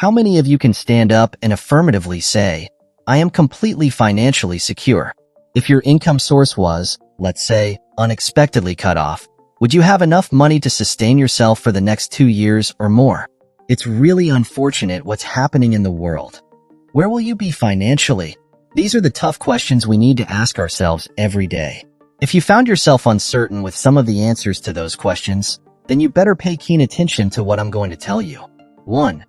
How many of you can stand up and affirmatively say, I am completely financially secure? If your income source was, let's say, unexpectedly cut off, would you have enough money to sustain yourself for the next 2 years or more? It's really unfortunate what's happening in the world. Where will you be financially? These are the tough questions we need to ask ourselves every day. If you found yourself uncertain with some of the answers to those questions, then you better pay keen attention to what I'm going to tell you. 1.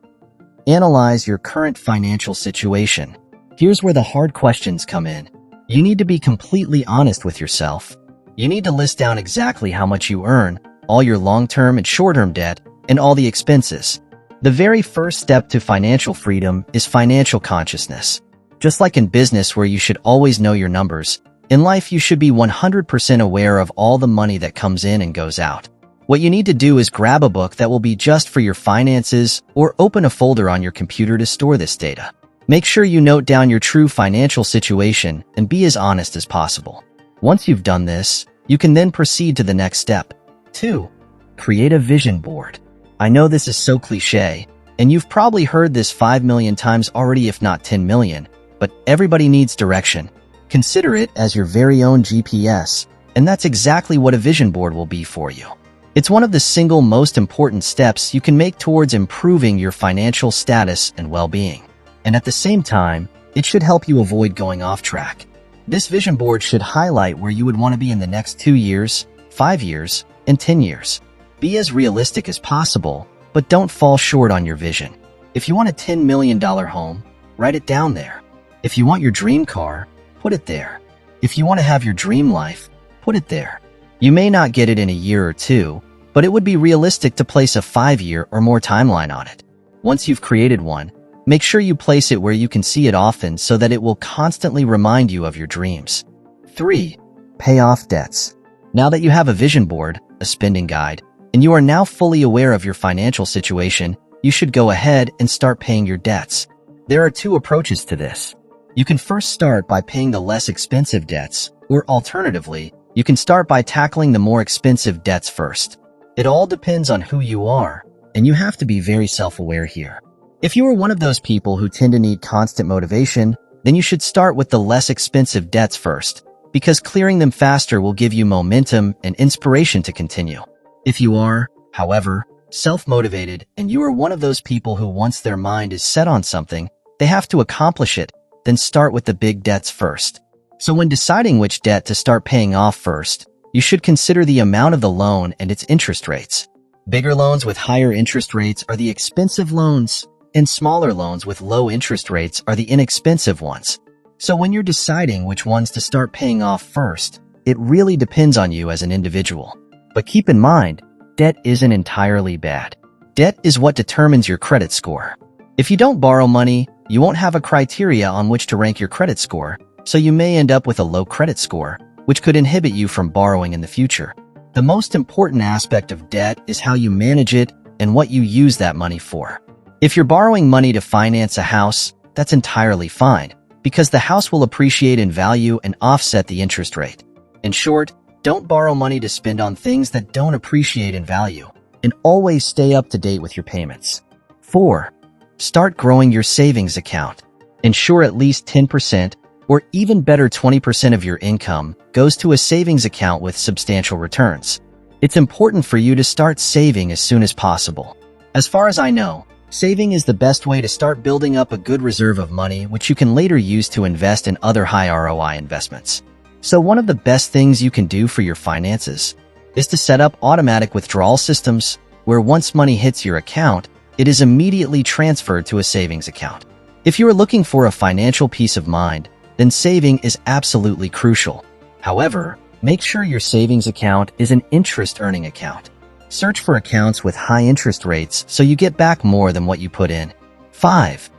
Analyze your current financial situation. Here's where the hard questions come in. You need to be completely honest with yourself. You need to list down exactly how much you earn, all your long-term and short-term debt, and all the expenses. The very first step to financial freedom is financial consciousness. Just like in business where you should always know your numbers, in life you should be 100% aware of all the money that comes in and goes out. What you need to do is grab a book that will be just for your finances or open a folder on your computer to store this data. Make sure you note down your true financial situation and be as honest as possible. Once you've done this, you can then proceed to the next step. 2. Create a vision board. I know this is so cliche, and you've probably heard this 5 million times already, if not 10 million, but everybody needs direction. Consider it as your very own GPS, and that's exactly what a vision board will be for you. It's one of the single most important steps you can make towards improving your financial status and well-being. And at the same time, it should help you avoid going off track. This vision board should highlight where you would want to be in the next 2 years, 5 years, and 10 years. Be as realistic as possible, but don't fall short on your vision. If you want a $10 million home, write it down there. If you want your dream car, put it there. If you want to have your dream life, put it there. You may not get it in a year or two, but it would be realistic to place a 5-year or more timeline on it. Once you've created one, make sure you place it where you can see it often so that it will constantly remind you of your dreams. 3. Pay off debts. Now that you have a vision board, a spending guide, and you are now fully aware of your financial situation, you should go ahead and start paying your debts. There are 2 approaches to this. You can first start by paying the less expensive debts, or alternatively, you can start by tackling the more expensive debts first. It all depends on who you are, and you have to be very self-aware here. If you are one of those people who tend to need constant motivation, then you should start with the less expensive debts first, because clearing them faster will give you momentum and inspiration to continue. If you are, however, self-motivated and you are one of those people who once their mind is set on something, they have to accomplish it, then start with the big debts first. So when deciding which debt to start paying off first, you should consider the amount of the loan and its interest rates. Bigger loans with higher interest rates are the expensive loans, and smaller loans with low interest rates are the inexpensive ones. So when you're deciding which ones to start paying off first, it really depends on you as an individual. But keep in mind, debt isn't entirely bad. Debt is what determines your credit score. If you don't borrow money, you won't have a criteria on which to rank your credit score, so you may end up with a low credit score, which could inhibit you from borrowing in the future. The most important aspect of debt is how you manage it and what you use that money for. If you're borrowing money to finance a house, that's entirely fine, because the house will appreciate in value and offset the interest rate. In short, don't borrow money to spend on things that don't appreciate in value, and always stay up to date with your payments. 4. Start growing your savings account. Ensure at least 10%, or even better 20% of your income goes to a savings account with substantial returns. It's important for you to start saving as soon as possible. As far as I know, saving is the best way to start building up a good reserve of money which you can later use to invest in other high ROI investments. So one of the best things you can do for your finances is to set up automatic withdrawal systems where once money hits your account, it is immediately transferred to a savings account. If you are looking for a financial peace of mind, then saving is absolutely crucial. However, make sure your savings account is an interest-earning account. Search for accounts with high interest rates so you get back more than what you put in. 5.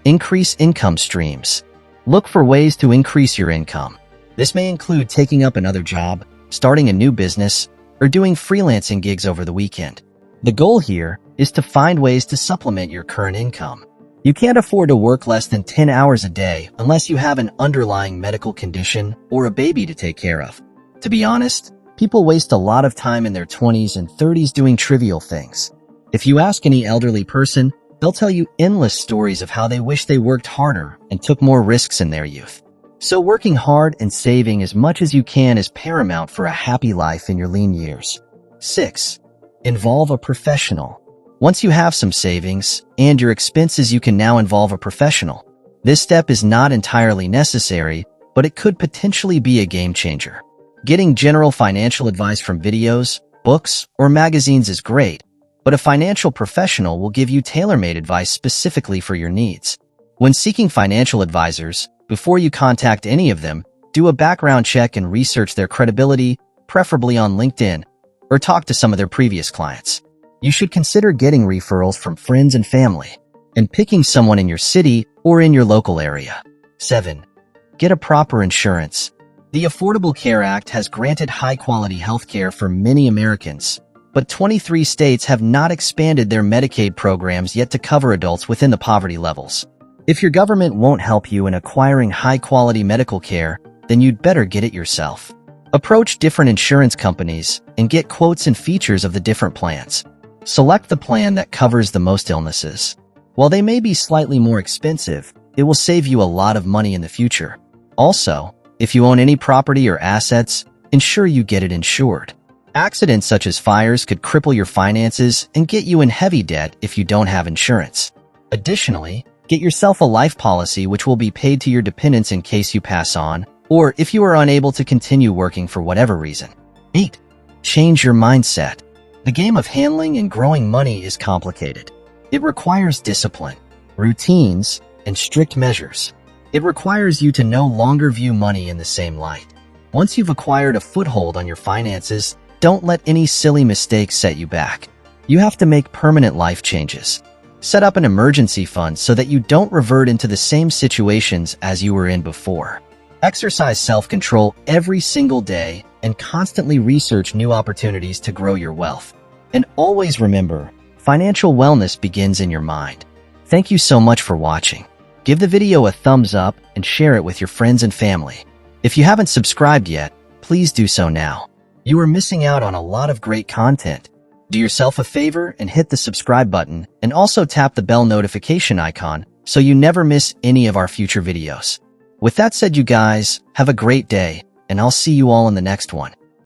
Increase income streams. Look for ways to increase your income. This may include taking up another job, starting a new business, or doing freelancing gigs over the weekend. The goal here is to find ways to supplement your current income. You can't afford to work less than 10 hours a day unless you have an underlying medical condition or a baby to take care of. To be honest, people waste a lot of time in their 20s and 30s doing trivial things. If you ask any elderly person, They'll tell you endless stories of how they wish they worked harder and took more risks in their youth. So working hard and saving as much as you can is paramount for a happy life in your lean years. 6. Involve a professional. Once you have some savings and your expenses, you can now involve a professional. This step is not entirely necessary, but it could potentially be a game changer. Getting general financial advice from videos, books, or magazines is great, but a financial professional will give you tailor-made advice specifically for your needs. When seeking financial advisors, before you contact any of them, do a background check and research their credibility, preferably on LinkedIn, or talk to some of their previous clients. You should consider getting referrals from friends and family, and picking someone in your city or in your local area. 7. Get a proper insurance. The Affordable Care Act has granted high-quality health care for many Americans, but 23 states have not expanded their Medicaid programs yet to cover adults within the poverty levels. If your government won't help you in acquiring high-quality medical care, then you'd better get it yourself. Approach different insurance companies and get quotes and features of the different plans. Select the plan that covers the most illnesses. While they may be slightly more expensive, it will save you a lot of money in the future. Also, if you own any property or assets, ensure you get it insured. Accidents such as fires could cripple your finances and get you in heavy debt if you don't have insurance. Additionally, get yourself a life policy which will be paid to your dependents in case you pass on, or if you are unable to continue working for whatever reason. 8. Change your mindset. The game of handling and growing money is complicated. It requires discipline, routines, and strict measures. It requires you to no longer view money in the same light. Once you've acquired a foothold on your finances, don't let any silly mistakes set you back. You have to make permanent life changes. Set up an emergency fund so that you don't revert into the same situations as you were in before. Exercise self-control every single day and constantly research new opportunities to grow your wealth. And always remember, financial wellness begins in your mind. Thank you so much for watching. Give the video a thumbs up and share it with your friends and family. If you haven't subscribed yet, please do so now. You are missing out on a lot of great content. Do yourself a favor and hit the subscribe button, and also tap the bell notification icon so you never miss any of our future videos. With that said, you guys, have a great day, and I'll see you all in the next one.